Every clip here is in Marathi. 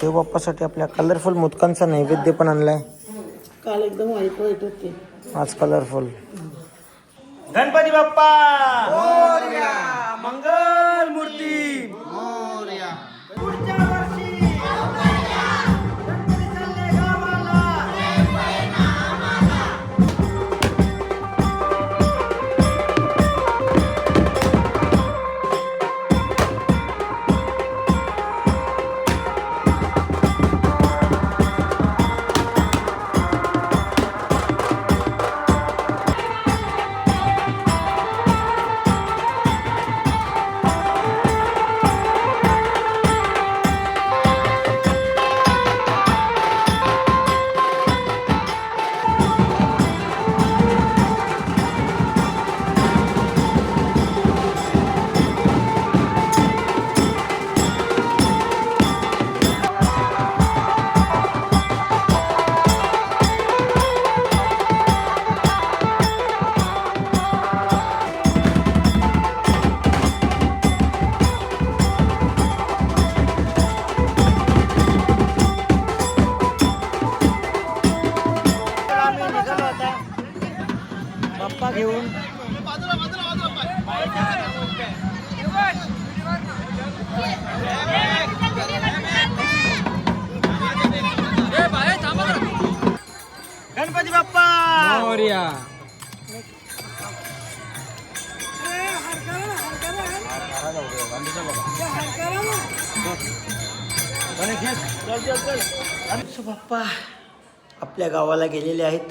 देव बाप्पासाठी आपल्या कलरफुल मोदकांचा नैवेद्य पण आणलाय. काल एकदम वाईट वाईट होते, आज कलरफुल. गणपती बाप्पा मोरया, मंगल मूर्ती मोरया. पुढच्या वर्षी गणपती चालले गावाला. बाप्पा घेऊन गणपती बाप्पा मोरया. बाप्पा आपल्या गावाला गेलेले आहेत.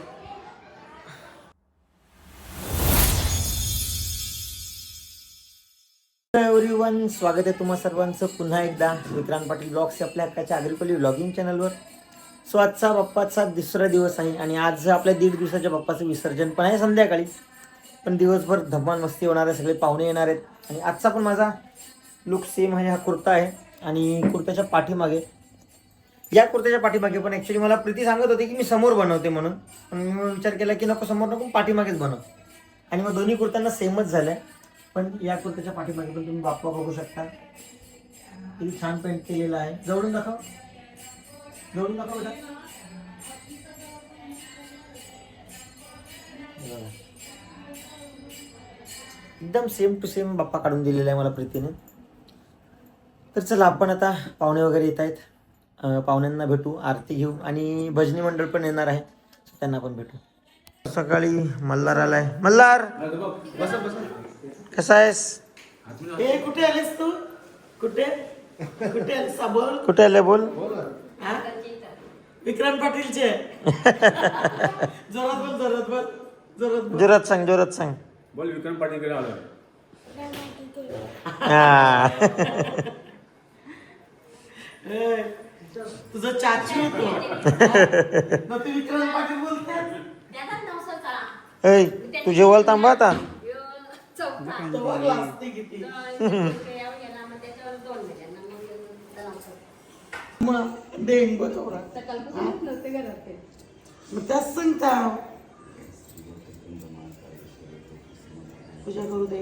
एव्हरीवन, स्वागत आहे तुम्हा सर्वांचं पुन्हा एकदा विक्रांत पाटील ब्लॉग्स आपल्या हक्काच्या आग्रिकोली व्लॉगिंग चॅनलवर. सो आजचा बाप्पाचा दुसरा दिवस आहे आणि आज आपल्या 1.5 दिवसाच्या बाप्पाचं विसर्जन पण आहे संध्याकाळी. पण दिवसभर धमाल मस्ती होणार आहे, सगळे पाहुणे येणार आहेत. आणि आजचा पण माझा लुक सेम आहे. हा कुर्ता आहे आणि कुर्त्याच्या पाठीमागे, या कुर्त्याच्या पाठीमागे पण ॲक्च्युली मला प्रीती सांगत होती की मी समोर बनवते म्हणून, पण मी विचार केला की नको, समोर नको, पाठीमागेच बनव. आणि मग दोन्ही कुर्त्यांना सेमच झालं आहे. पण या कुर्त्याच्या पाठीमागे पण तुम्ही बाप्पा बघू शकता, किती छान पेंट केलेला आहे. जवळून दाखव, जवळून दाखव बेटा. एकदम सेम टू सेम बाप्पा काढून दिलेला आहे मला प्रीतीने. तर चला आपण आता, पाहुणे वगैरे येत आहेत, पाहुण्यांना भेटू, आरती घेऊ आणि भजनी मंडळ पण येणार आहे, त्यांना पण भेटू. सकाळी मल्हार आलाय. मल्हार कसा आहेस? कुठे आलीस तू? कुठे कुठे आलीस? बोल, कुठे आले बोल. विक्रांत पाटीलचे. जोरात बोल, जोरात बोल, जोरात बोल. जोरात सांग, जोरात सांग. बोल, विक्रांत पाटीलकडे आलो. तुझं चाची होतो मग तू विक्रांत पाटील बोलते. ऐ तू जेवायला थांबा आता. किती देईन बरोबर. मग त्याच सांगता पूजा करू दे.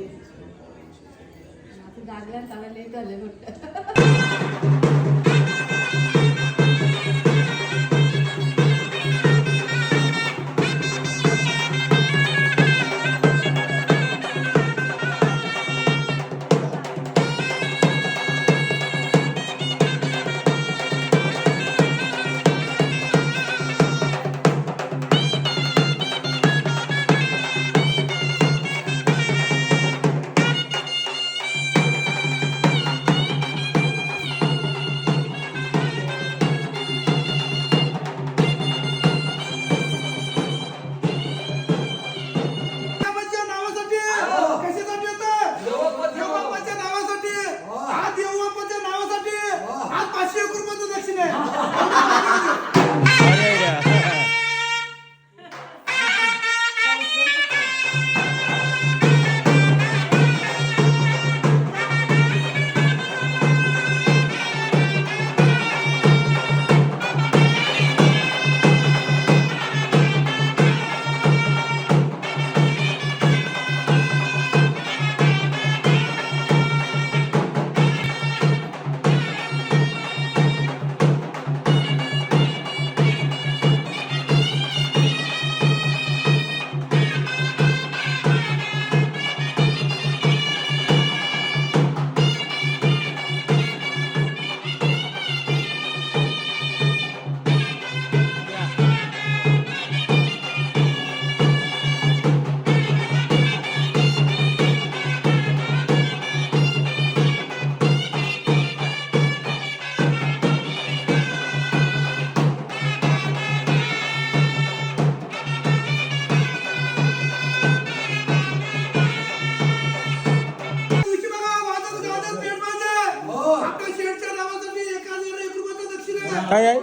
काय आहे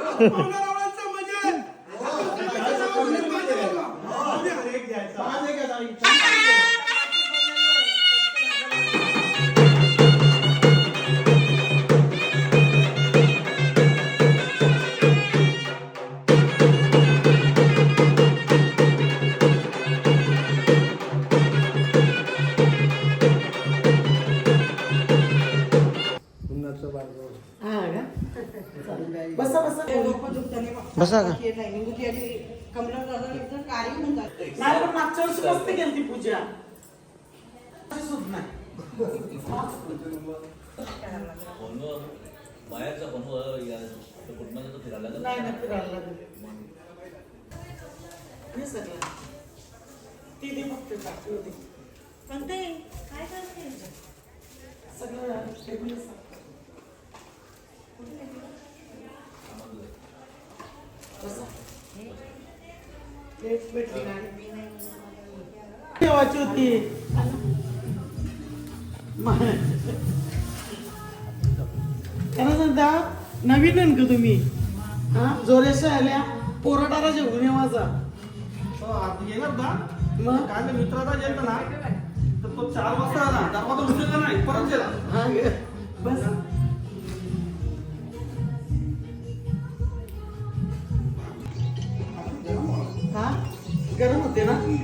हा का? बसा बसा बसा का नाही पण मागच्या वर्षी मस्त केली ती पूजा सुद्धा नाही. बाहेरचा बनव या कुटुंबाचा फिरायला लागला. नाही नाही फिरायला लागेल. हे सगळं ती दे फक्त टाकली होती पण ते काय करते सगळं टेबल प्लेट भेटली गाडी ठेवायची होती त्यांना सांगता नवीन आहे का तुम्ही हा जोरेशा आल्या पोराटाला जेवून ये माझा येणार होता मग काय ते मित्राचा गेलता ना तर तो 4 वाजता आला दरवाजा उचलला नाही परत गेला हा गे. बस हा गरम होते ना रे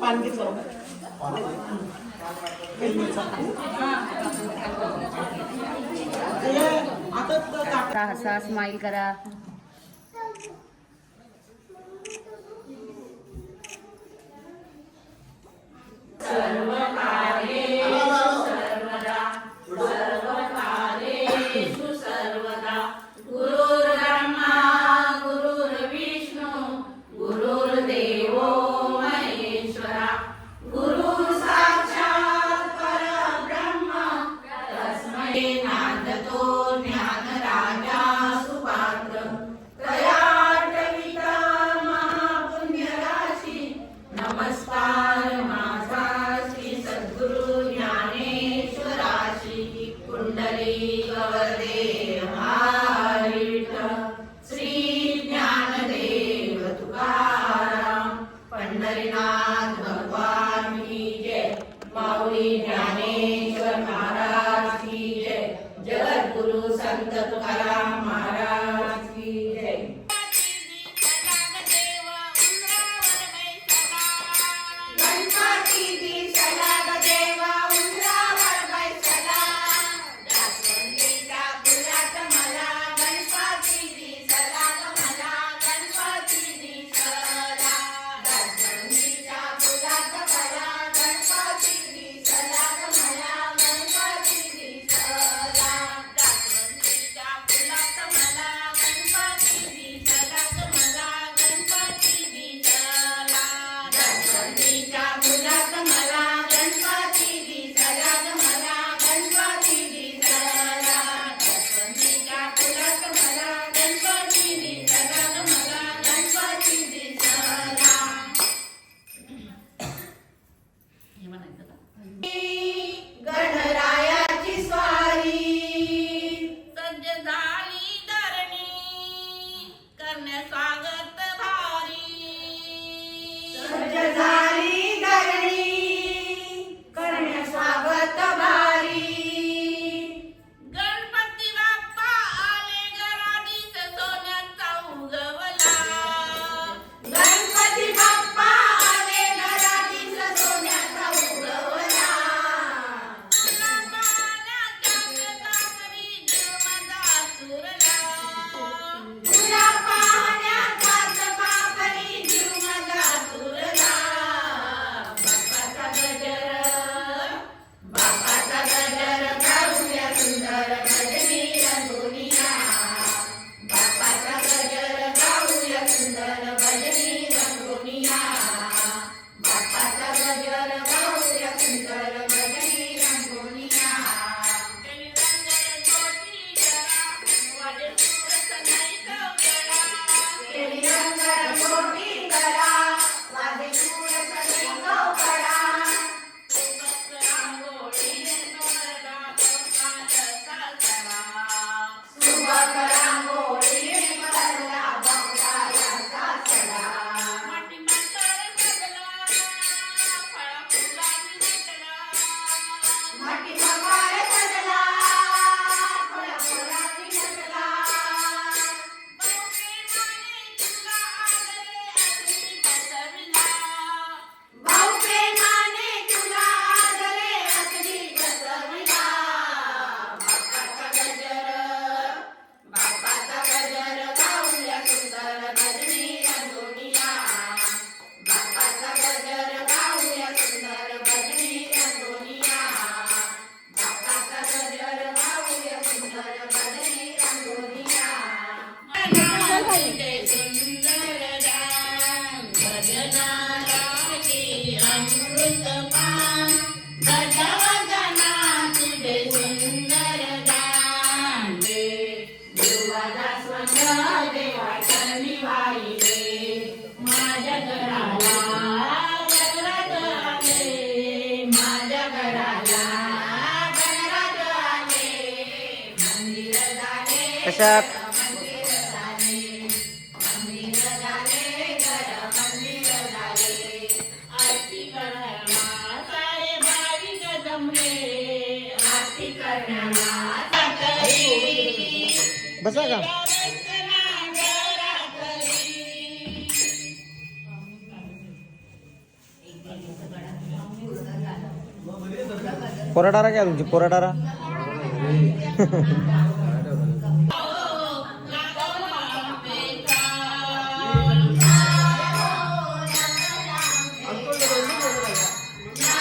पान घेतलं आता हसा स्माइल करा. कशात बसा का पोराडारा काय तुमची पोराडारा?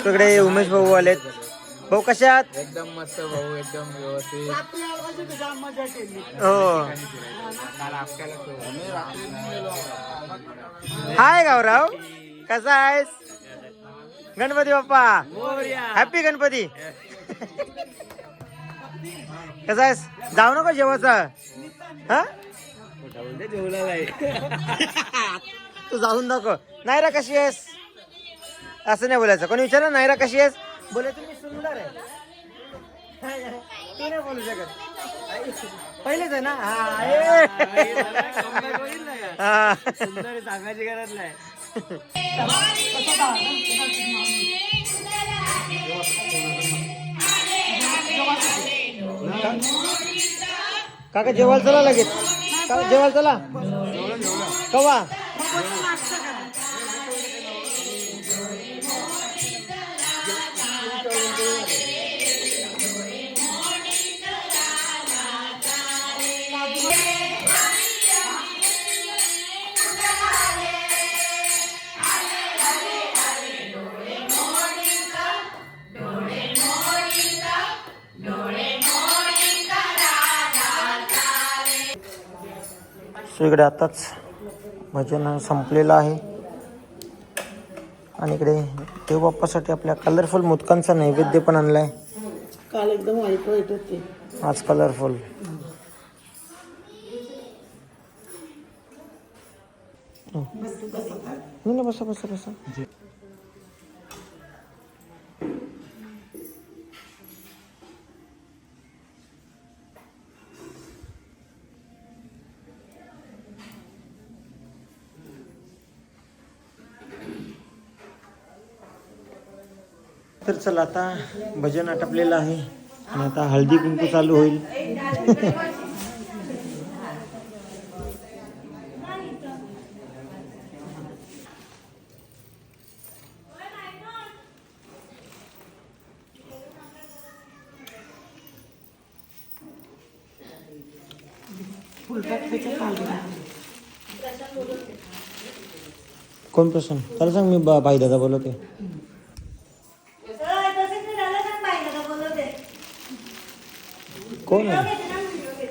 तिकडे उमेश भाऊ आलेत. भाऊ कसे आहात? एकदम मस्त भाऊ, एकदम व्यवस्थित. मजा केली. हो. काल आपल्याला हाय गावराव, कसा आहेस? गणपती बाप्पा हॅपी गणपती. कसा आहेस? जाऊ नको जेवायचं. हा तू जाऊन नको. नायरा कशी आहेस असं नाही बोलायचं. कोणी विचारलं नायरा कशी आहेस, बोले तुम्ही सुंदर आहे. तू नाही बोलू शकत. पहिलेच आहे ना. हा सांगायची गरज नाही. काका जेवायला चला लगेच. काका जेवायला चला. कवा सो इकडे आताच भजन संपलेलं आहे आणि इकडे देवबाप्पासाठी आपल्या कलरफुल मोदकांचा नैवेद्य पण आणलाय. काल एकदम वाईट वाईट होते. आज कलरफुल. नाही बसा बसा बसा. तर चला आता भजन आटपलेलं आहे आणि आता हळदी कुंकू चालू होईल. कोण प्रश्न त्याला सांग. मी बाई दादा बोलवते. तसंच मी त्याला सांग पाहिलं का बोलवते. कोण आहे? व्हिडिओ घेते ना, व्हिडिओ घेते.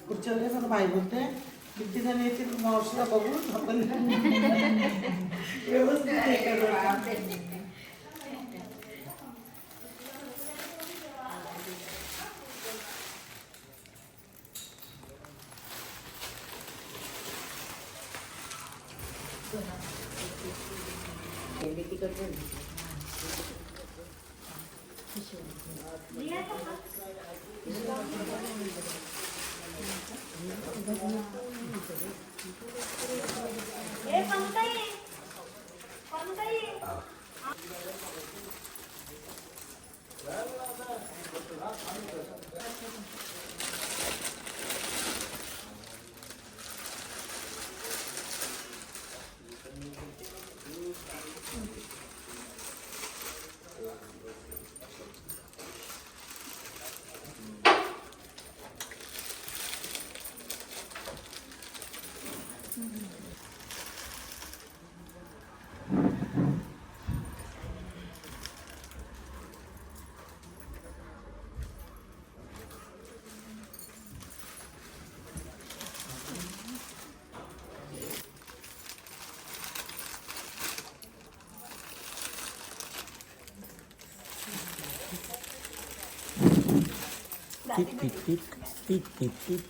पुढच्या वेळेस आता बाई बोलते किती जण येतील मावशीला बघून आपण व्यवस्थित हे करू. ए, पंकज, पंकज. टिक टिक टिक टिक टिक टिक.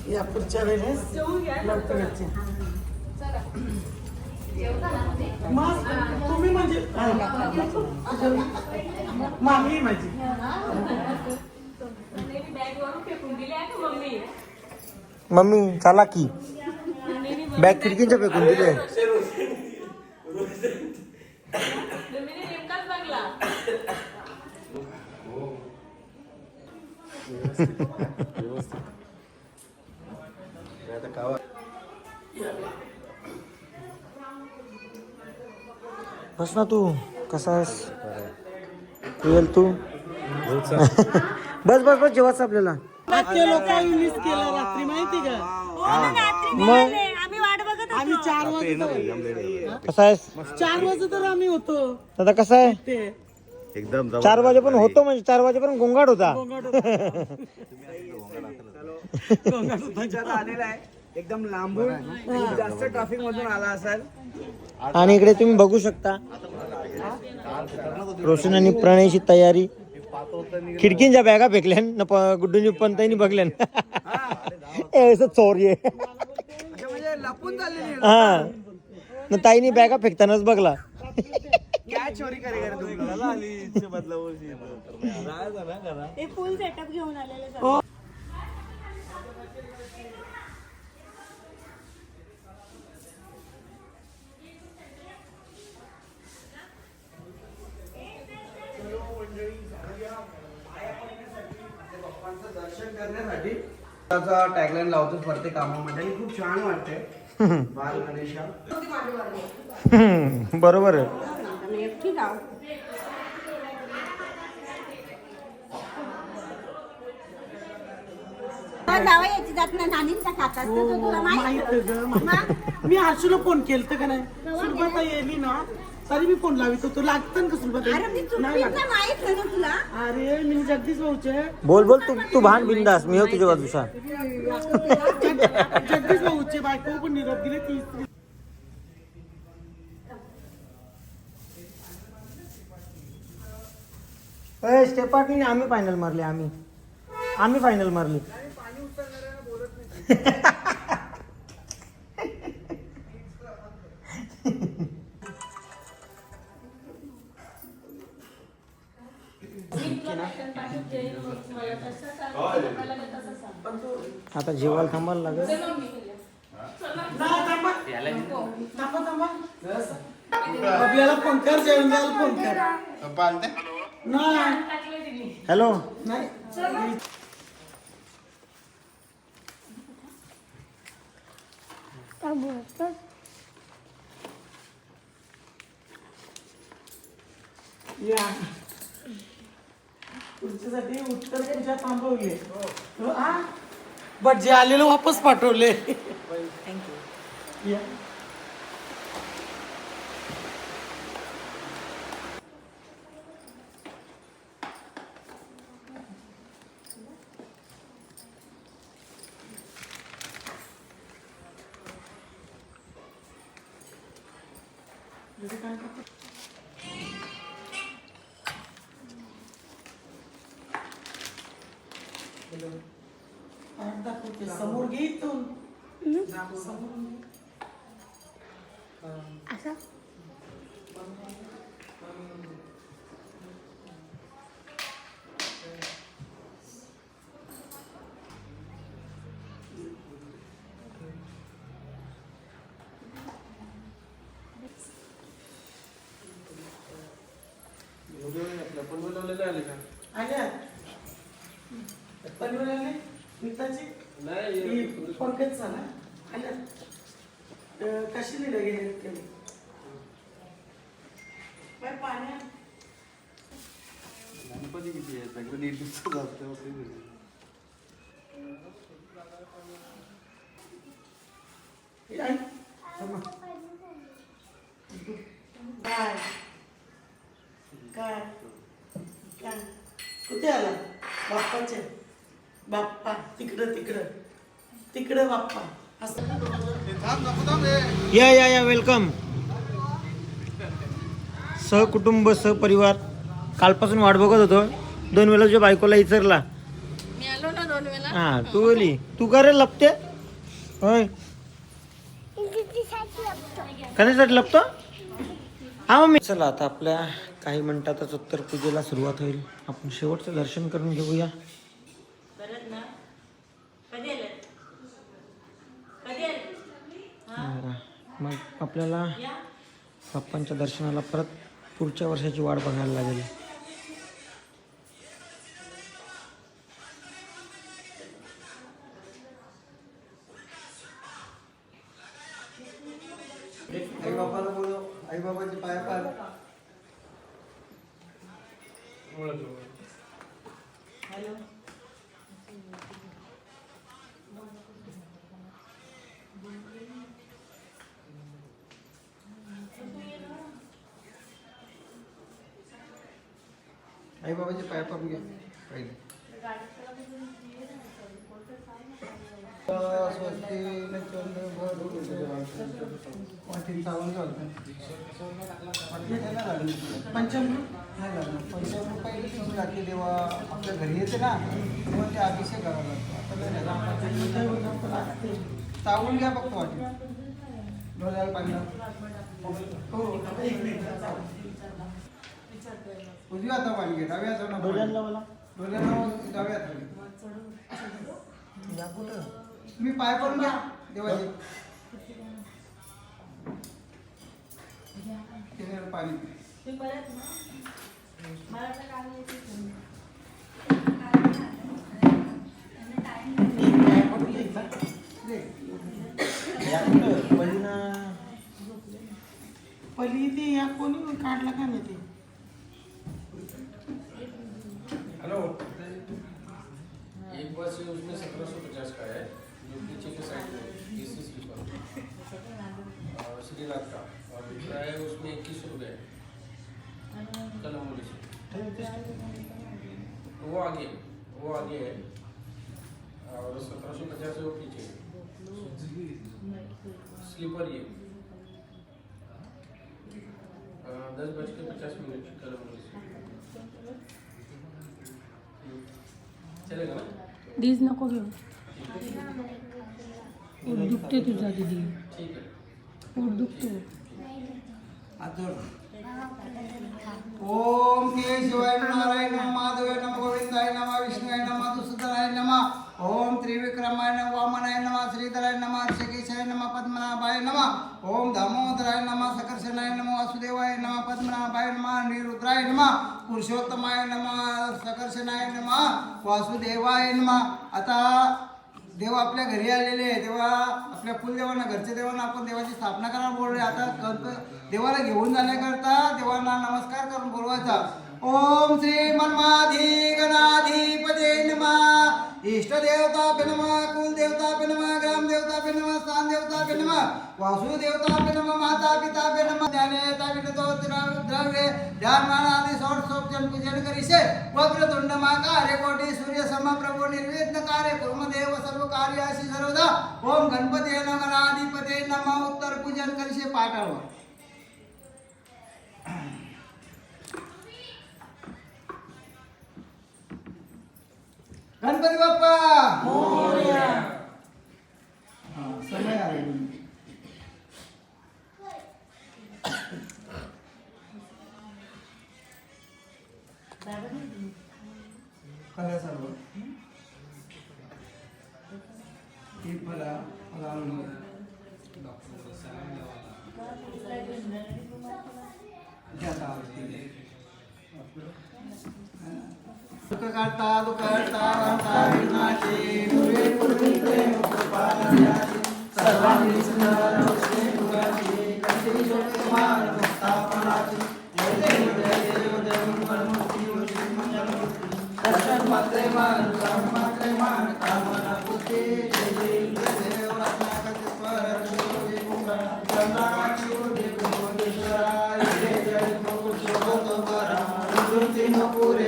या पुढच्या वेळेस लवकरच या. मग तुम्ही म्हणजे मामी आहे माझी. मम्मी चला की बॅग खिडकीच्या फेकून दिले. बस ना तू कसा आहेस येल तू बस बस बस जेवायचं आपल्याला. ते लोक मिस केला रात्री माहिती का? मग आम्ही वाट बघत आम्ही 4 वाजता कसा आहेस 4 वाजता तर आम्ही होतो आता कसा आहे ते 4 वाजेपर्यंत होतो म्हणजे 4 वाजेपर्यंत गोंगाट होता. आलेला आहे एकदम लांबून खूप जास्त ट्रॅफिक मधून आला असाल. आणि इकडे तुम्ही बघू शकता रोशन आणि प्रणयची तयारी. खिडकींच्या बॅगा फेकल्यान न गुड्डूंची पंताईनी बघल्यान असं चोरी आहे. म्हणजे लपून चाललेली हा न ताईनी बॅगा फेकतानाच बघला. काय चोरी करे तुम्हाला ते फुल सेटअप घेऊन आलेले. दर्शन करण्यासाठी त्याचा टॅगलाईन लावतो प्रत्येक कामामध्ये आणि खूप छान वाटते. बाल गणेशा बरोबर आहे. जावा याची जात नाही नानींचा खातात तुला माहित मी हर्षूला फोन केलत का नाही? सुलभाताई येली ना तरी मी फोन लावित होतो. लागतं का सुलभाताई? नाही लागत. माहित नाही ना तुला. अरे मी जगदीश भाऊचे बोल बोल तू तू भान बिंदास मी हो तुझ्या बाजूचा. जगदीश भाऊचे बायको पण निरोप दिले ती. स्टेपाटनी आम्ही फायनल मारली. आम्ही फायनल मारली. आता जेवायला थांबायला लागेल. आपल्याला फोन कर, जेवण द्यायला फोन कर. नाही हॅलो नाही या तुमच्यासाठी उत्तर पूजा थांबवली. बट जे आलेलं वापस पाठवले. थँक्यू. समोर घे इथून. आल्या पनवेल आले मित्राची पंकज झाला आल्या कशी लिहिलं गेले पाण्यात गणपती किती आहे सगळं नीट दिसत असतं. काय काय काय कुठे आला बाप्पाचे बाप्पा तिकडं तिकडं तिकडं बाप्पा असं या वेलकम. सहकुटुंब सहपरिवार कालपासून वाट बघत होतो. 2 वेळा तुझ्या बायकोला विचारला हा तू बोली तू करे लपते होय कशासाठी लपतो हा मम्मी चला आता आपल्या काही मिनिटातच उत्तर पूजेला सुरुवात होईल आपण शेवटचं दर्शन करून घेऊया मग आपल्याला बाप्पांच्या दर्शनाला परत पुढच्या वर्षाची वाट बघायला लागेल आई बाबाला बोलव आई बाबाचे पाय पाड आई बाबाचे पाय पाडून घ्या पहिले स्वस्ती वाटीन सावण घालतो पंचामृत नाही लागणार पंचामृत पहिले तुम्ही लागते तेव्हा आपल्या घरी येते ना तेव्हा ते अभिषेक करावा लागतो सावून घ्या फक्त वाटी डोळ्याला पाणी हो उजव्या हाता पाणी घे डाव्या हाताला डोळ्याला डाव्या हाताला तुम्ही पाय पडून घ्या देवाचे पाणी पहिली ते या कोणी काढला का नाही ते हेलो एक बस है उसमें 1750 का है जो पीछे के साइड में एसी स्लीपर श्रीनाथ का और दूसरा है उसमें 21 रुपये कलमोली से वो आगे है और 1750 है वो पीछे स्लीपर ये 10:50 कलमोली से चलेगा ना दीज नको घेऊ पोट दुखते तुझा दिदी ठीक है पोट दुखतो ओम केशवाय नारायण नमः माधवाय नमः गोविंदाय नमः विष्णुवाय नमः मधुसूदनाय नमः ओम त्रिविक्रमाय नमः वामनाय नमः श्रीधराय नमः ऋषिकेशाय नमः पद्मनाभाय नमः ओम दामोदराय नमः सकर्षणाय नमः वासुदेवाय नमः पद्मनाभाय नमः निरुद्राय नमः पुरुषोत्तमाय नमः सकर्षणाय नमः वासुदेवाय नमः आता देव आपल्या घरी आलेले आहे तेव्हा आपल्या कुलदेवांना घरच्या देवांना आपण देवाची स्थापना करायला बोलले आता देवाला घेऊन जाण्याकरता देवांना नमस्कार करून बोलवायचा ओम श्री मन्माधी गणाधिपते नमः इष्ट देवता पे नमः कुल देवता पे नमः ग्राम देवता पे नमः स्थान देवता पे नमः वासु देवता पे नमः माता पिता पे नमः ज्ञानेता विनतो द्रव्य ध्यानमान आदि षोडशोपचार पूजन करीसे वक्रतुंड महाकाय कोटि सूर्य समप्रभो निर्विघ्न कार्य कुर्म देव सर्व कार्यासी सर्वदा ओम गणपती नमः गणाधिपते नमः उत्तर पूजन करीसे पाठावा गणपती बाप्पा मोरया समय आला कळलं सर्व ही फळा दुःख काढता दुःख काढता विघ्नाचे पुरे पुरविते मुखपालनाचे सर्वांगी सुंदर होते मुखाचे कंठी जोडे मान भक्तापणाचे जय देव मंगलमूर्ती व श्री मंगलमूर्ती दर्शन मात्रे मान काम मात्रे मान कामना पुते जय देव रत्नाकत स्वर जोगे मुखा चंद्राक्षी उदे गोदेश्वराय जय जय प्रभु शोभतो बरा रुद्रती न पुरे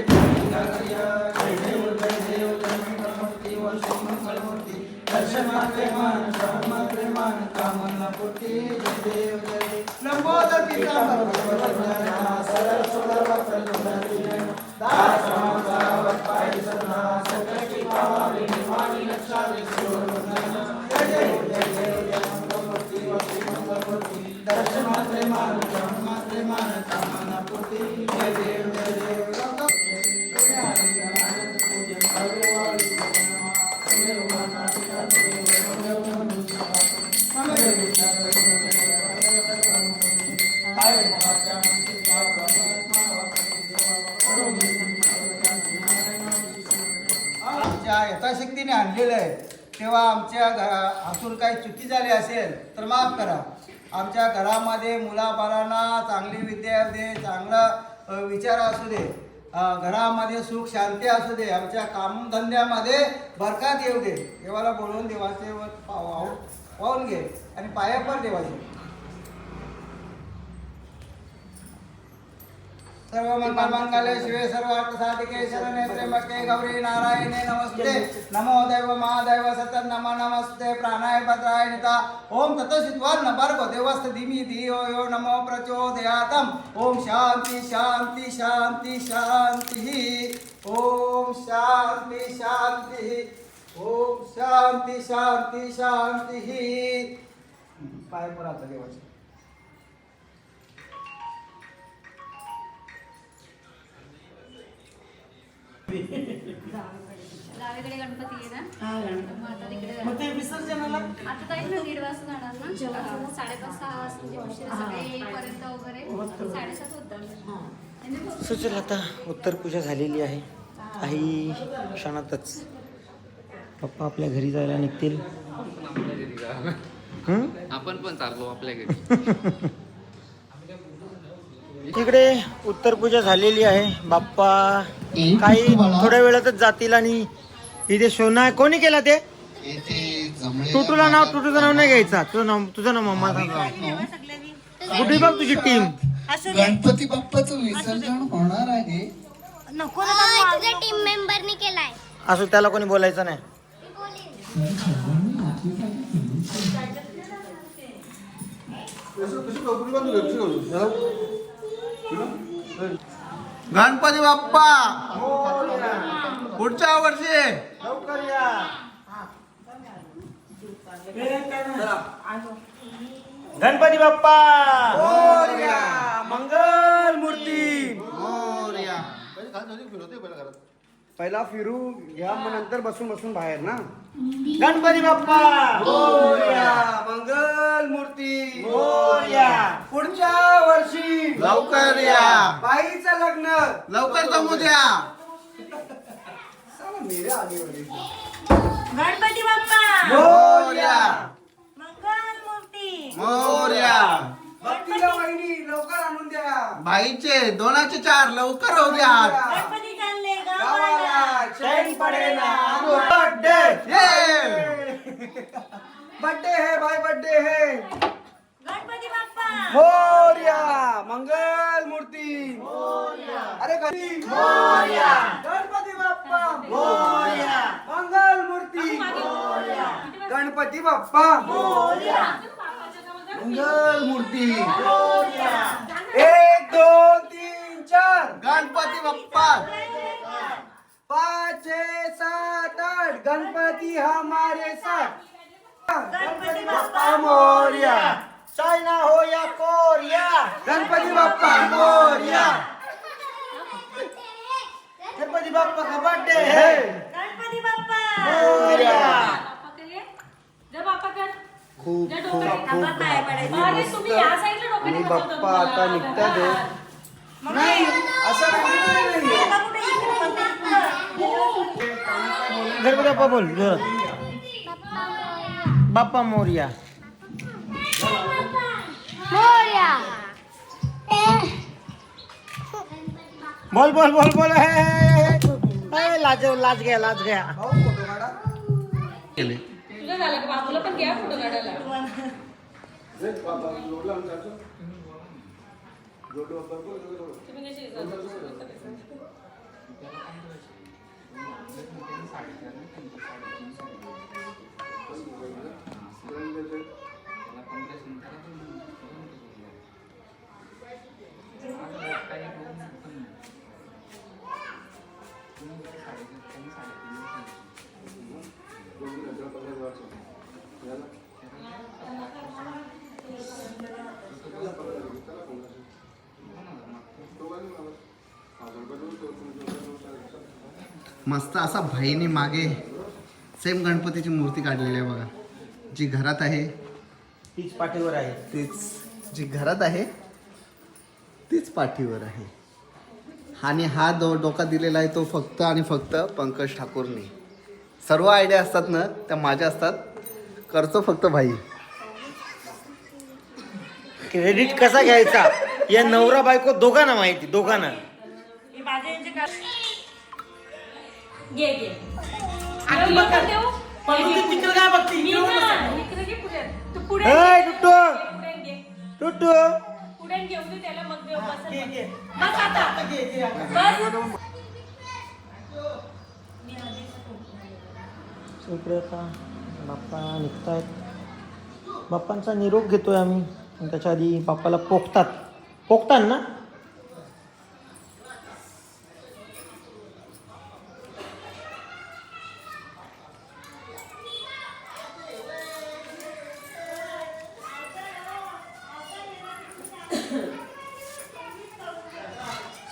दर्शन मात्रे मान श्रवण मात्रे मान कामना पूर्ती जय देव जय लंबोदर पीतांबर सरल सुंदर वस्त्र दास पाय सरना सकल की पावा यथाशक्तीने आणलेलं आहे, तेव्हा आमच्या हातून काही चुकी झाली असेल तर माफ करा. आमच्या घरामध्ये मुलाबाळांना चांगली विद्या येऊ दे, चांगला विचार असू दे, घरामध्ये सुख शांती असू दे, आमच्या कामधंद्यामध्ये बरकत येऊ दे. देवाला बोलवून देवाचे वाहून घे आणि पाया पण देवाचे. सर्व मंगल शिवे सर्वार्थ साधिके शरण्ये त्र्यंबके गौरी नारायणे नमस्ते. नमो दैव महादैव सतत नमो नमस्ते प्राणाय भद्राय निता. ओम ततोषित्वान्न भर्गो देवस्थ धीमी धियो यो नमो प्रचोदयातम्. ओम शांती शांती शांती शांती. ओम शांती शांती. ओम शांती शांती शांती. पाय परात देवाचे. गावीकडे गणपती आहे ना, हा मग आता तिकडे मग ते विसर्जनाला आता जाईल ना 1:30 वाजता जाणार ना, 5:30-6 वाजता म्हणजे उशिरा सगळे येईपर्यंत वगैरे 7:30 होतात. सो चल आता उत्तर पूजा झालेली आहे. काही क्षणातच पप्पा आपल्या घरी जायला निघतील. आपण पण चाललो आपल्या घरी. तिकडे उत्तर पूजा झालेली आहे. बाप्पा काही थोड्या वेळातच जातील. आणि इथे शोना कोणी केला ते टुटूला नाव, टुटूचं नाव नाही घ्यायचा, तुझं नाव मम्मा सांग. कुठे बघ तुझी टीम. गणपती बाप्पाचं विसर्जन होणार आहे. नको ना तुझ्या टीम मेंबरनी केलाय. असं त्याला कोणी बोलायचं नाही. गणपती बाप्पा पुढच्या वर्षी लवकर या. गणपती बाप्पा मोरया. मंगल मूर्ती मोरया. पहिला फिरू घ्या, मग नंतर बसून बाहेर ना. गणपती बाप्पा मोरया. मंगल मूर्ती मोरया. पुढच्या वर्षी लवकर या. बाईचं लग्न लवकर जमू द्या. गणपती बाप्पा मोरया. मंगल मूर्ती मोरया. भक्तीला वहिनी लवकर आणून द्या. बाईचे 2चे 4 लवकर होऊ द्या. गणपती चालले गावाला चैन पडेना. बर्थडे बर्थडे है भाई, बर्थडे है. गणपती बाप्पा मोरया. मंगल मूर्ती मोरया. अरे गणपती मोरया. गणपती बाप्पा मोरया. मंगल मूर्ती मोरया. गणपती बाप्पा मोरया. मंगल मूर्ती मोरया. 1 2 3 4 गणपती बाप्पा. 5 6 7 8 गणपती हमारे साथ. गणपती बाप्पा मोरया. चायना हो या कोरिया. गणपती बाप्पा मोरया. गणपती बाप्पा का बर्थडे है. गणपती बाप्पा मोरया. खूप खूप बाप्पा पाया पडायचे. आणि बाप्पा आता निघतात. नाही असं काही नाही. गणपती बाप्पा बोल जोरात. बाप्पा मोरया. बोल बोल बोल बोल. लाज घ्या. फोटो काढा. मस्त असा भाईने मागे सेम गणपतीची मूर्ती काढलेली आहे बघा. जी घरात आहे तीच पाठीवर आहे. तीच, जी घरात आहे तीच पाठीवर आहे. आणि हा डोका दिलेला आहे तो फक्त आणि फक्त पंकज ठाकूरने. सर्व आयडिया असतात ना त्या माझ्या असतात, करतो फक्त भाई. क्रेडिट कसा घ्यायचा या नवरा बायको दोघांना माहिती, दोघांना. हे माझे यांचे का- घे घे आधी बघा. पण तू तिकडे काय बघते? इकडे बघ ना. इकडे घे पुढे तू पुढे ए, टुट्टू पुढे घे टुट्टू पुढे घेऊन दे त्याला मग देव बस घे, घे. बस आता आता घे, घे आता. बस इकडे आता बाप्पा निघतायत. बाप्पांचा निरोप घेतोय आम्ही. आणि त्याच्या आधी बाप्पाला पोखतात ना.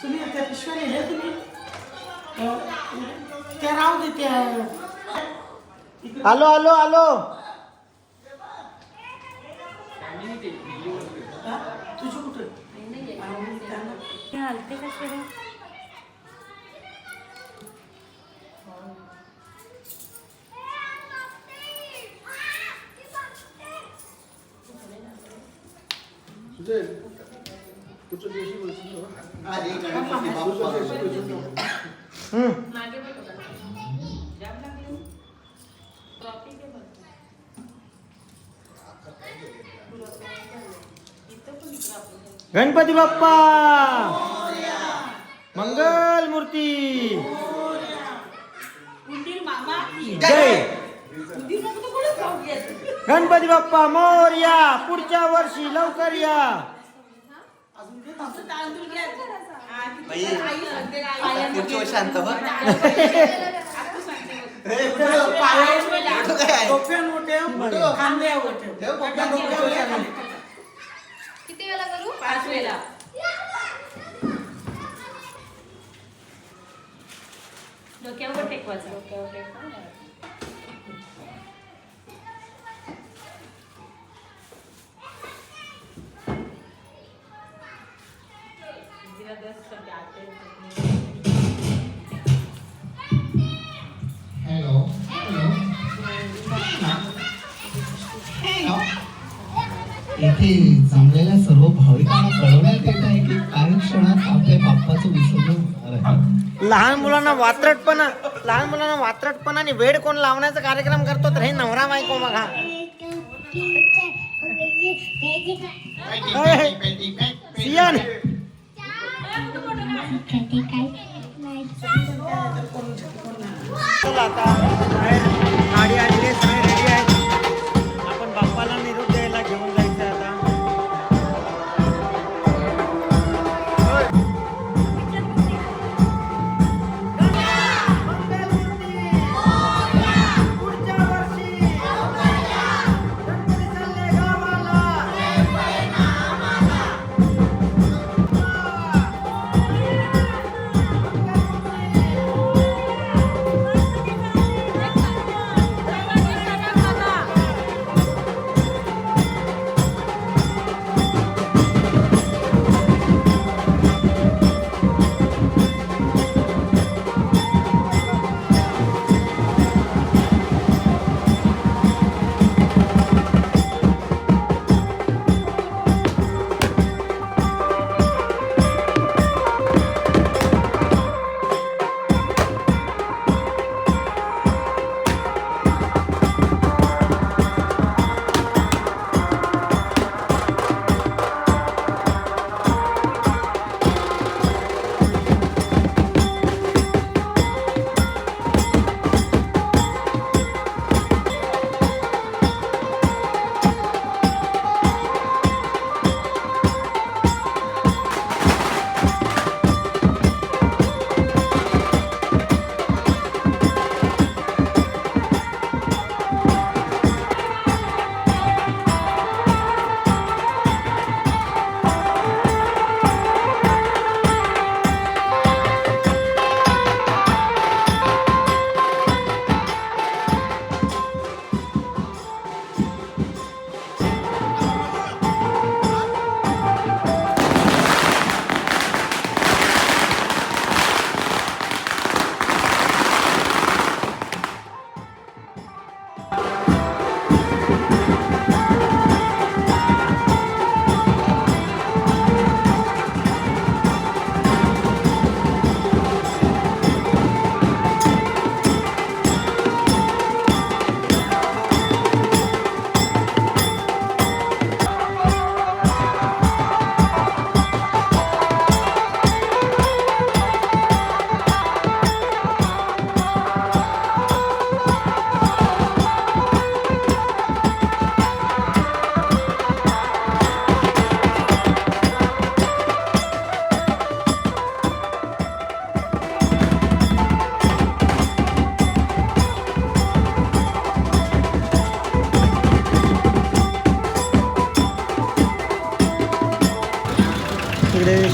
सुनील त्या पिशव्या नेल्या तुम्ही? त्या राहू दे त्या. आलो आलो आलो. हा? तुझं कुठं? हलते कसे रे गणपती बाप्पा मंगल मूर्ती जय. गणपती बाप्पा मोरया. पुढच्या वर्षी लवकर या. शांत डोक्यावर मोठे खांद्यावर ठेव. किती वेळा करू? 5 वेळा डोक्यावर टेकवायचं डोक्यावर टेकवा येथे जमलेल्या सर्व भाविकांना कळवण्यात येत आहे की काही क्षणात आपल्या बाप्पाचं विसर्जन होणार आहे. लहान मुलांना वात्रटपणा आणि वेळ कोण लावण्याचा कार्यक्रम करतो तर हे नवरा बायको बघा. सियान चला आता गाडी आलेली आहे, सगळे रेडी आहेत. आपण बाप्पाला निरोप द्यायला घेऊन जायचं आता.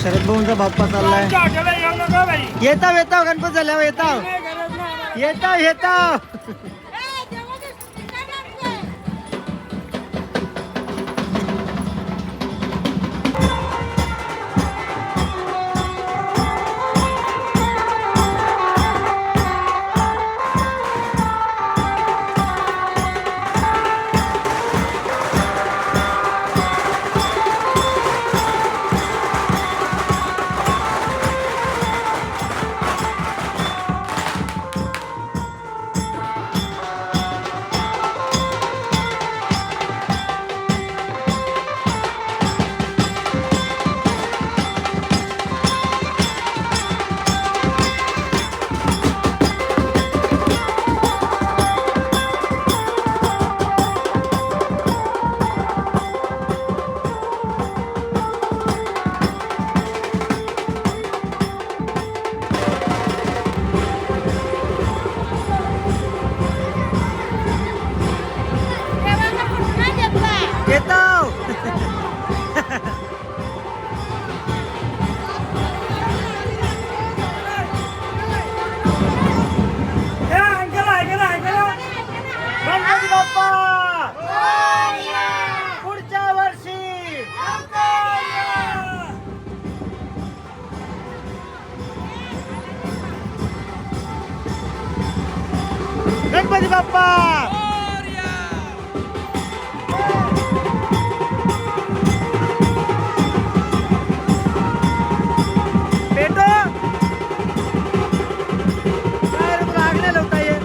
शरद भाऊंचा बाप्पा चाललाय. येताव गणपती झाल्यावर येताव. येताव. गणपती बाप्पा पुढच्या वर्षी. गणपती बाप्पा. बेटो काय रे तुला आग नाही लावता येत.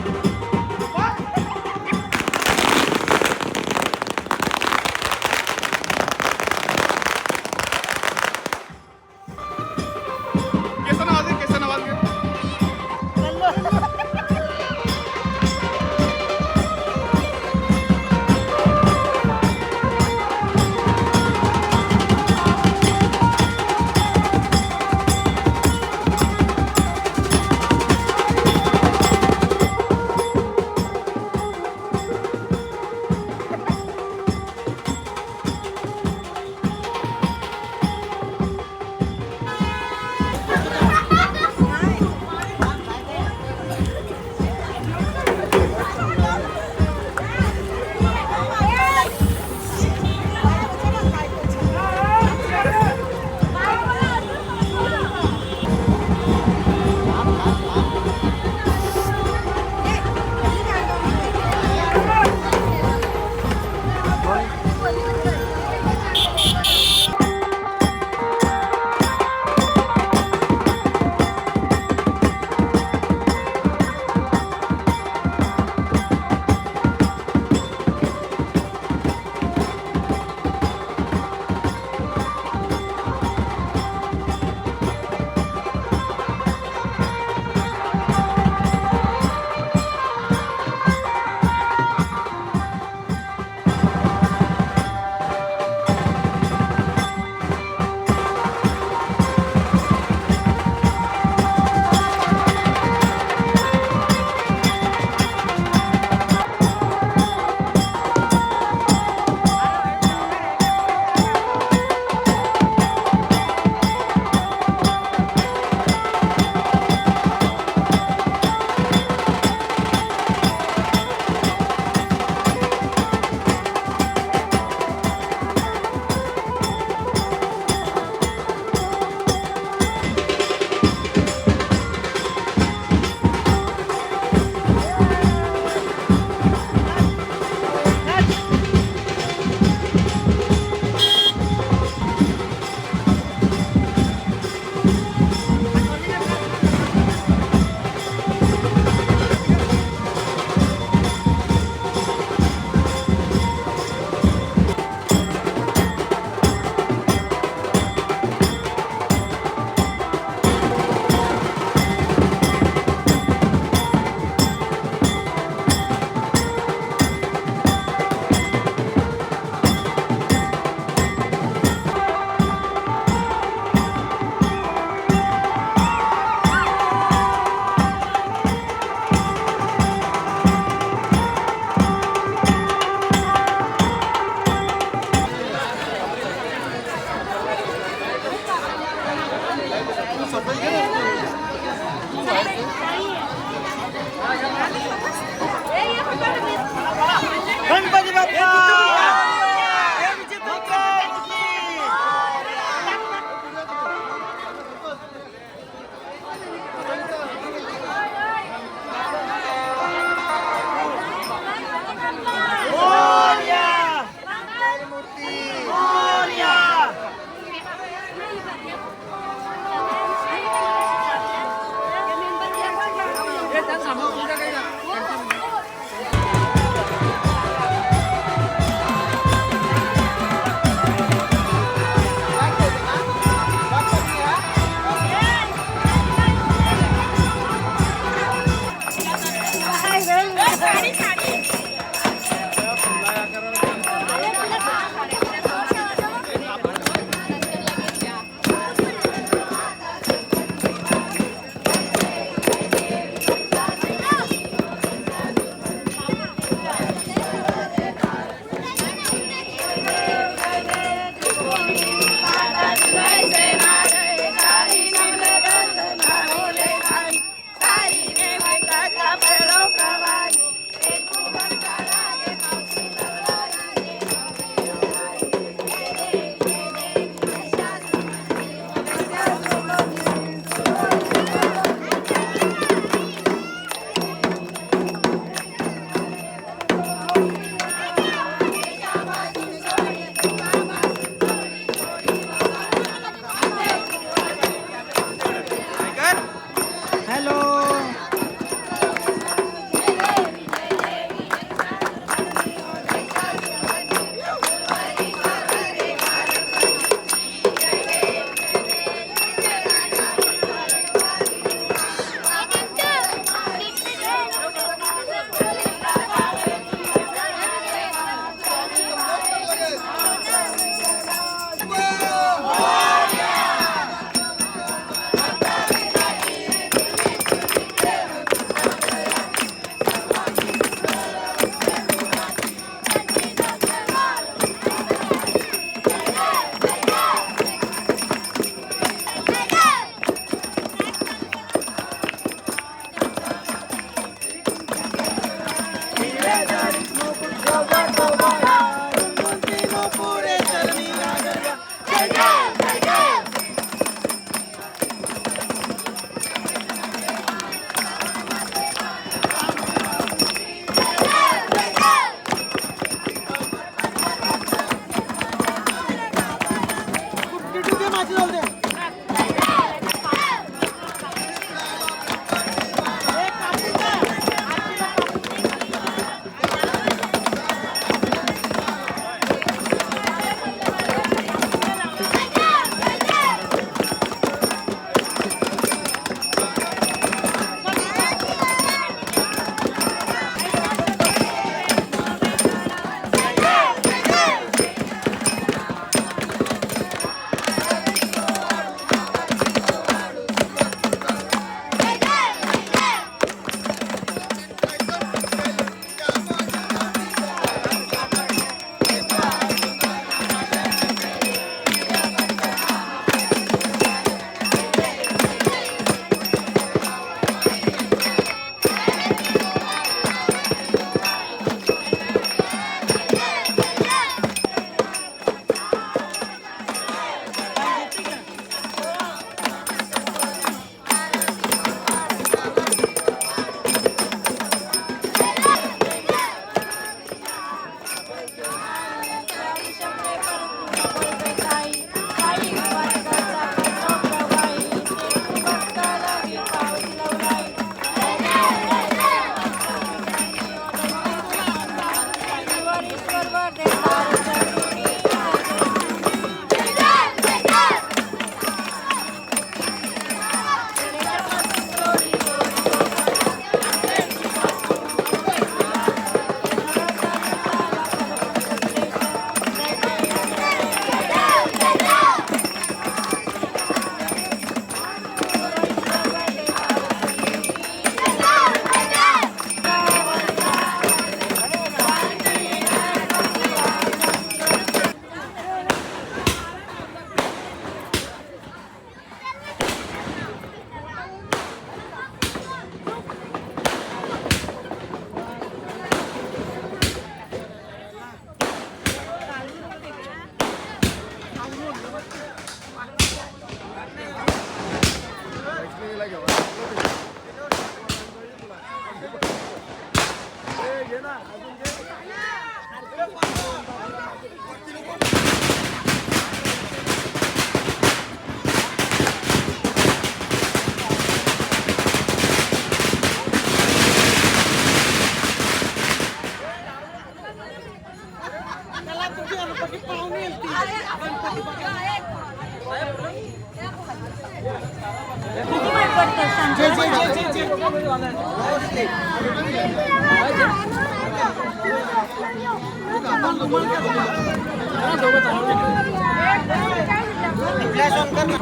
फ्लॅश ऑन कर ना.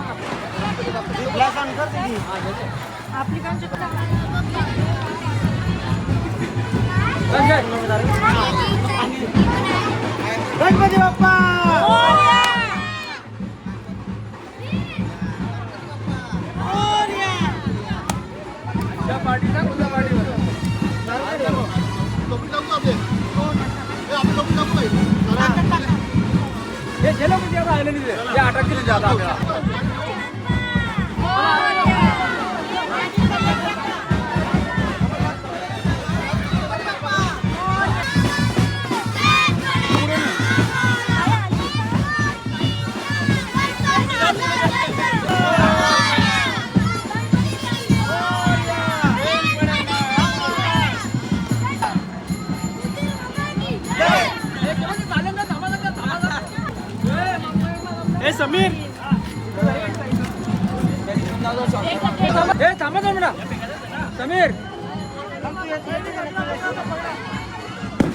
फ्लॅश ऑन कर दीदी. गणपती बाप्पा समीर थांबा थांबा समीर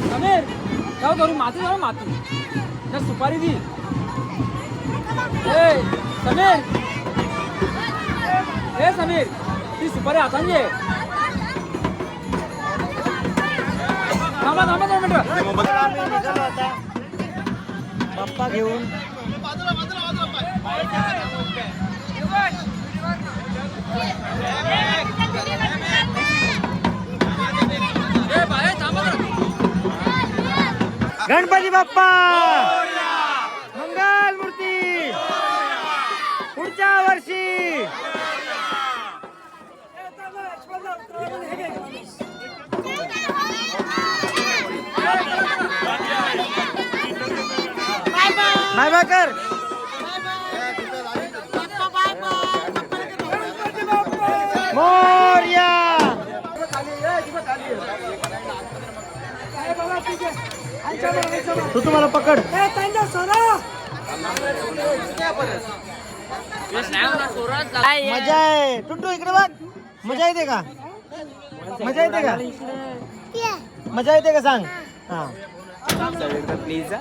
समीर जाऊ करू माती जाऊ माती त्या सुपारी दी समीर समीर ती सुपारी हातान घे थांबा थांबा 2 मिनिटं बाप्पा घेऊन गणपती बाप्पा मंगल मूर्ती पुढच्या वर्षी बाय बाय कर मोरया तू तुम्हाला पकड मजा आहे टुंटू इकडे बघ मजा येते का मजा येते का मजा येते का सांग हा प्लीज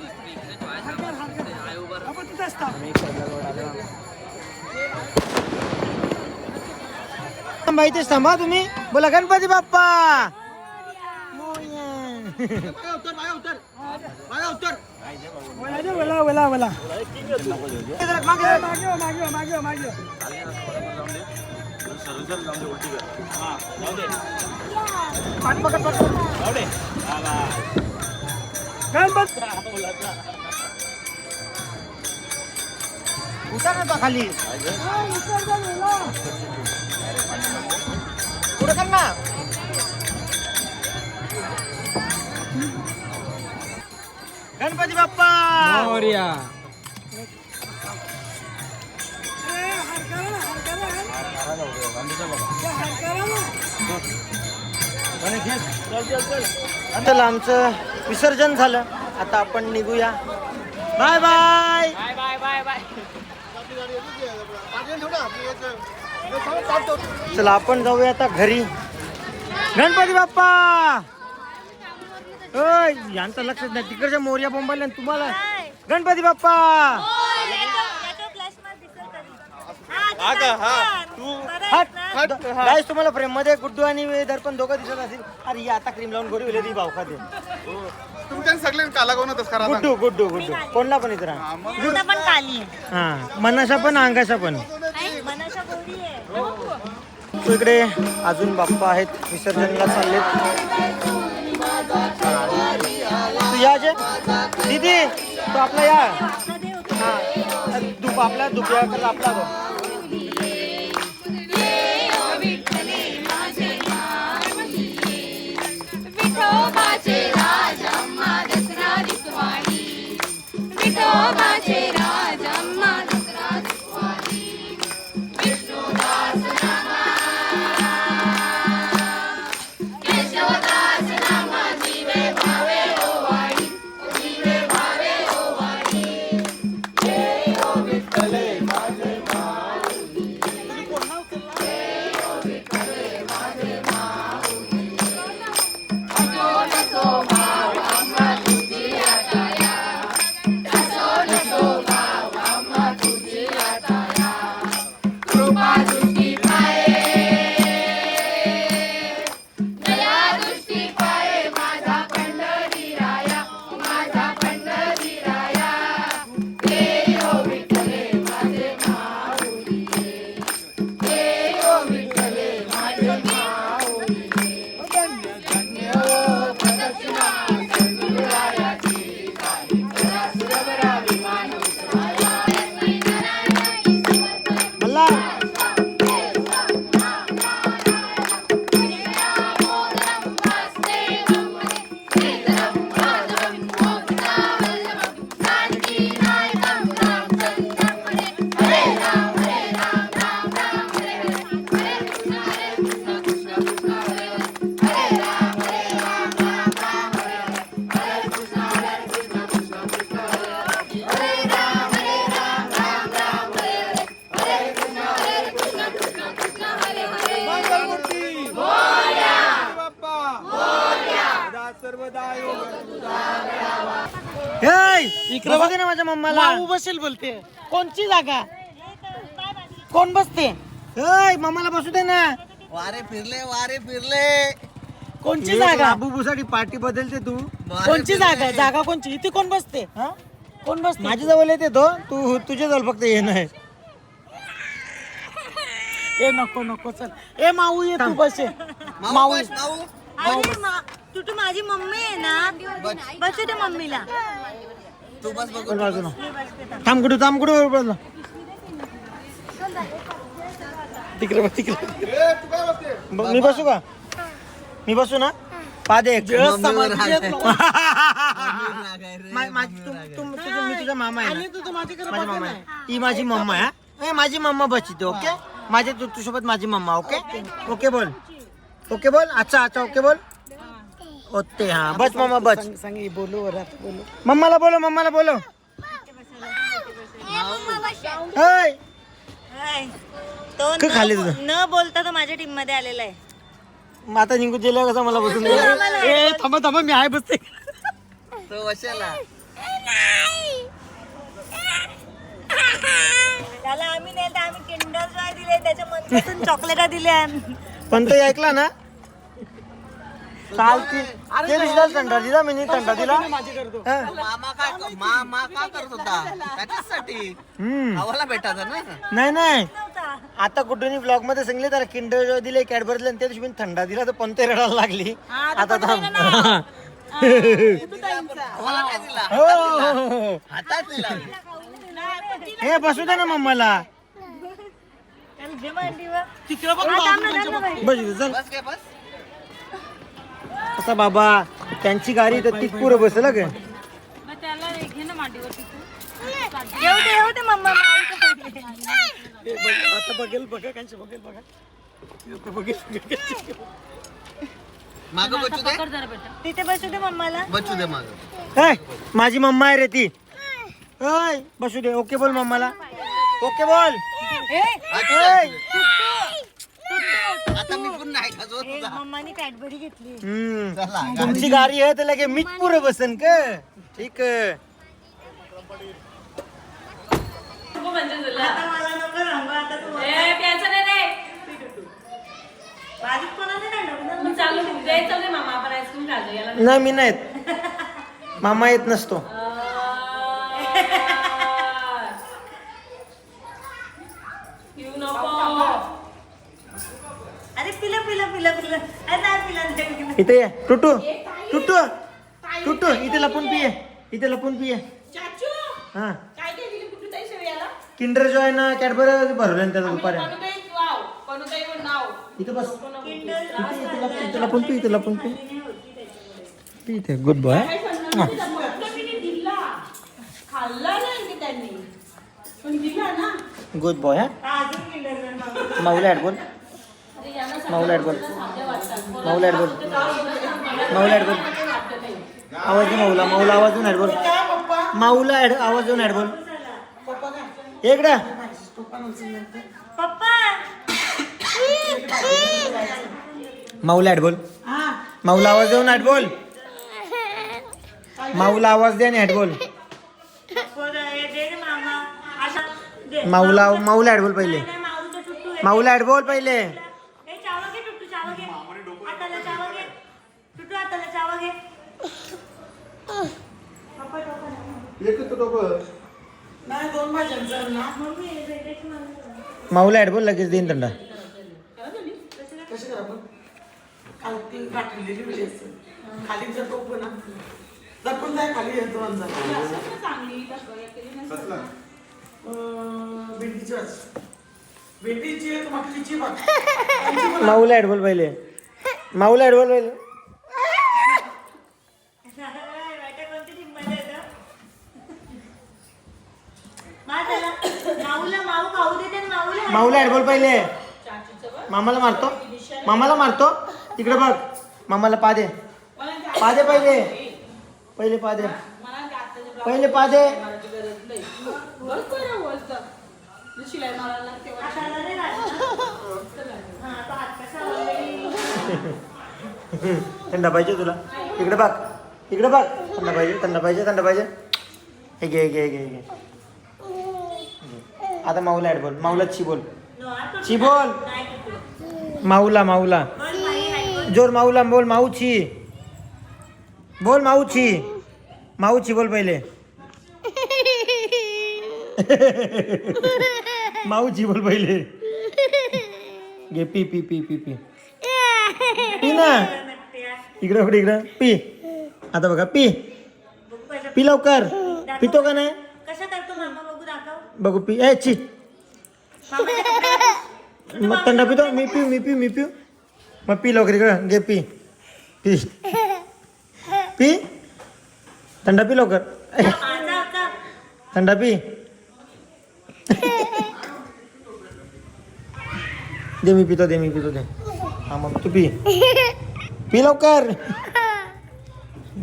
माहितीच थांबा तुम्ही बोला गणपती बाप्पा उतर ना तो खाली पुढे कर ना गणपती बाप्पा मोरया चला आमचं विसर्जन झालं आता आपण निघूया bye bye bye bye bye चला आपण जाऊया आता घरी गणपती बाप्पा ओय यांचं लक्षच नाही तिकडच्या मोर्या बोंबाल्या तुम्हाला गणपती बाप्पा गाईस तुम्हाला फ्रेम मध्ये गुड्डू आणि दर्पण दोघं दिसत असेल अरे आता क्रीम लावून गोरी होईल भाव खाते तुमच्या सगळे काला कोणतच करा गुड्डू गुड्डू गुड्डू कोणला पण इतर पण काली हा मनाशा पण अंगाशा पण तो इकडे अजून बाप्पा आहेत विसर्जनला चाललेत तू या जे दीदी तो आपला या हा आपला दुपया आपला बघ इकडे बसू दे ना माझ्या मम्माला. माऊ बसेल बोलते. कोणची जागा? कोण बसते? ओय मम्माला बसू दे ना. वारे फिरले कोणची जागा? बाबूसाठी पार्टी बदलते तू. कोणची जागा? जागा कोणची? इथे कोण बसते? हा? कोण बसते? माझ्या जवळ येते तो. तू तुझ्या जवळ फक्त ये नाही. ए नको नको चल. ए माऊ ये तू बसे. माऊ तू माझी मम्मी आहे ना, बसू दे मम्मीला. बोल बाजूला. थांब कुठं बोल. तिकडे बस, मी बसू का? मी बसू ना? पादे मी तुझा मामा आहे ना? माझा मामा आहे. ही माझी मम्मा आहे. ए, माझी मम्मा बसते. ओके माझ्या तू सोबत माझी मम्मा. ओके ओके बोल. ओके बोल. अच्छा ओके बोल. ओके हा बस मम्मा बस. सांग बोलू बोलू. मम्माला बोलो. ओय तो काय खाली तुझं? न बोलता तो माझ्या टीम मध्ये आलेला आहे. मग आता निघून गेलं कसं मला बसून दे. ए थांबा मी आहे बसते. तो वशाला त्याला आम्ही नाही तर आम्ही किंडर जॉय दिले, त्याच्या मनपासून चॉकलेटा दिल्या. पण तो ऐकला ना काल ते दिसला थंडा दिला मी थंडा दिला. मामा का करत होता त्याच्यासाठी आम्हाला भेटायचा ना. नाही आता कुठूनही ब्लॉग मध्ये सांगले त्याला किंडर जॉय दिले, कॅडबरी दिले, त्या दिवशी मी थंडा दिला तर पण ते रडायला लागली. आता थांब. आम्हाला काय दिला हो. हातात दिला. हे बसू दे ना मम्माला. तिकडे बघ बस इथं, चल. बस काय बस कसा बाबा त्यांची गाडी तर तीच पुरं बसेल का? येऊ दे मम्मा. आता बघेल बघा कांची बघेल बघा. मागं बसू दे तिथे बसू दे मम्माला. बसू दे मागं. ए, माझी मम्मा आहे रे ती. ओय बसू दे. ओके बोल मम्माला. ओके बोल. ओय. आता मी पुन्हा आहे का जो तुझा मम्मानी कॅडबरी घेतली. चला तुमची गाडी आहे तर लगे मीच पुरं बसन का? ठीक आहे. म्हणजे तुला आता मला नको सांगू, आता तू प्यायचं नाही रे. बारीक कोणाला नाही नको. मग चालू द्यायचं नाही मामा, आपण आईस्क्रीम खाल्लं याला. नाही मी नाही येत. मामा येत नसतो. येऊ नको. अरे पिला. अरे नाही पिला. इथे ये. टुटू इथे लपून पिये. हा काय काय दिली कुठे ताई शेव याला? किंडर जॉय ना कॅडबरी भरवलं त्याचा दुपारी. पनुताई पण नाव. इथे बस. इथे लपून पी. इथे गुड बॉय. खाल्ला नाही त्यांनी पण दिला ना. Good boy. हा माऊला ऍड बोल. माऊला ऍड बोल. आवाज दे माऊला आवाज देऊन ऍड बोल. माऊला आवाज देऊन ऍड बोल. इकडं पप्पा माऊला ऍड बोल. माऊला आवाज देऊन ऍड बोल. माऊला आवाज दे आणि ऍड बोल. माऊला ऍड बोल पहिले. माऊला ऍड बोल पहिले. नाही 2 भाज्यांचं ना. माऊला ऍड बोल लगेच देईन थंडा. कशी करा आपण काल ती गाठलेली वेळी असेल खाली जर टोप ना जपून जाय खाली येतो भेंडीची भाजी. भेंडीची एक मटकीची भाजी. माऊला ऍड बोल पहिले. माऊला ऍड बोल पहिले. माऊला ऍड बोल पहिले. मामाला मारतो. तिकडे बघ. मामाला पादे पहिले पादे. थंडा पाहिजे तुला. इकडे बघ. थंडा पाहिजे. हे घे घे घे घे. आता माऊला ॲड बोल. माऊला ची बोल. ची बोल. माऊला माऊला जोर. माऊला बोल. माऊची बोल. माऊची माऊची बोल पहिले. माऊची बोल पहिले. घे P P P P P P ना. इकडं कुठे इकडं पी. आता बघा पी. पी लवकर. पितो का नाही. कशा करतो मामा बघू दाखव. बघू पी. ए ची. मग थंडा पितो. मी पिऊ मी पिऊ मी पिऊ. मग पी लवकर इकडं. घे पी पी पी. थंडा पी लवकर. थंडा पी. दे मी पितो. दे मी पितो. दे. हा मग तू पी. पी लवकर.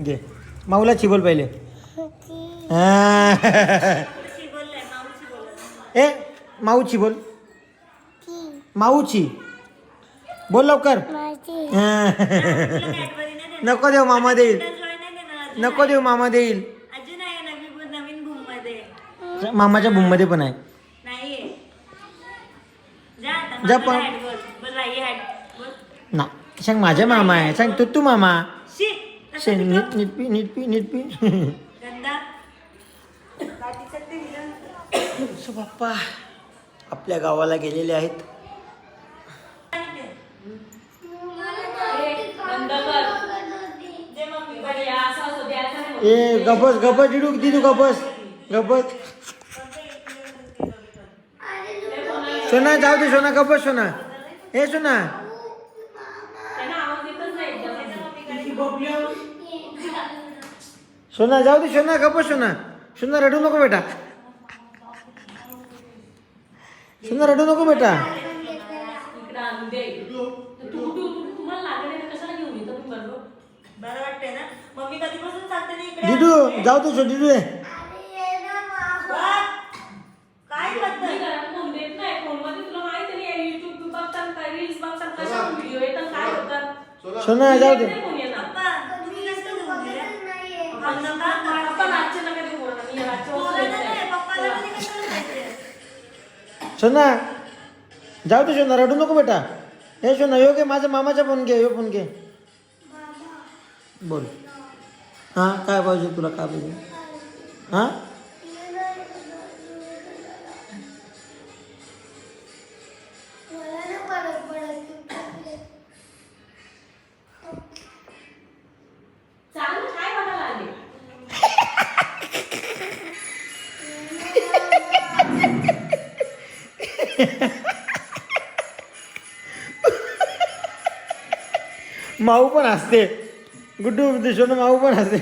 घे. माऊला ची बोल पहिले. ए माऊची बोल. माऊची बोल लवकर. नको देऊ मामा देईल. नको देऊ मामा देईल. अजून आहे नवीन भूम मध्ये. मामाच्या भूम मध्ये पण आहे. नाहीये. जा आता जा मामाला पण. हॅट बोल. बोल राई हॅट बोल. ना सांग माझ्या मामा आहे. सांग तू मामा. शी शे नीट नीट पी नीट पी नीट पी. गंदा. सो पप्पा आपल्या गावाला गेलेले आहेत. ए गबस गबस दिदू दिदू गबस गबस. सोना जाऊ दे. सोना गबस. सोना ए सोना. सोना जाऊ दे. सोना गप्प. सोना सोना रडू नको बेटा. सोना रडू नको बेटा. बरं वाटतंय ना. मम्मी कधीपासून सांगते ना इकडे. दिदू जाऊ दे. दिदू आहे. काय करतोय. सोना जाऊ दे. पप्पा तुम्ही कसं घेऊन गेले. पप्पाला कधी कसं माहितीये. सोना जाऊ दे. सोना रडू नको बेटा. हे सोना यो घे. माझ्या मामाचा फोन घे. यो फोन घे. बोल. हां काय पाहिजे तुला. काय पाहिजे. हां माऊ पण हसते. गुड्डू सोना माऊ पण हसते.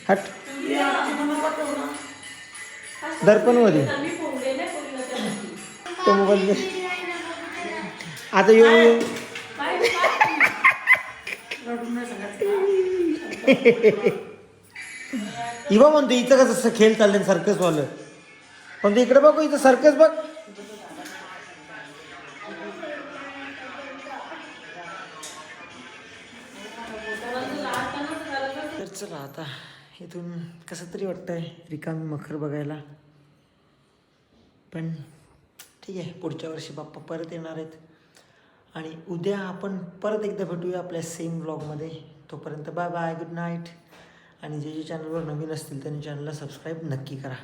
हट. दर्पण मध्ये तो मोबाईल दे. आता येऊ. इवा म्हणतो इथं कसं खेळ चालले सर्कस वालं. पण इकडे बघू. इथं सर्कस बघ. तर चला आता इथून कसं तरी वाटतंय रिकामी मखर बघायला. पण ठीक आहे. पुढच्या वर्षी बाप्पा परत येणार आहेत. आणि उद्या आपण परत एकदा भेटूया आपल्या सेम व्लॉगमध्ये. तोपर्यंत बाय बाय. Good night. आणि जे चॅनलवर नवीन असतील त्यांनी चॅनलला सबस्क्राईब नक्की करा.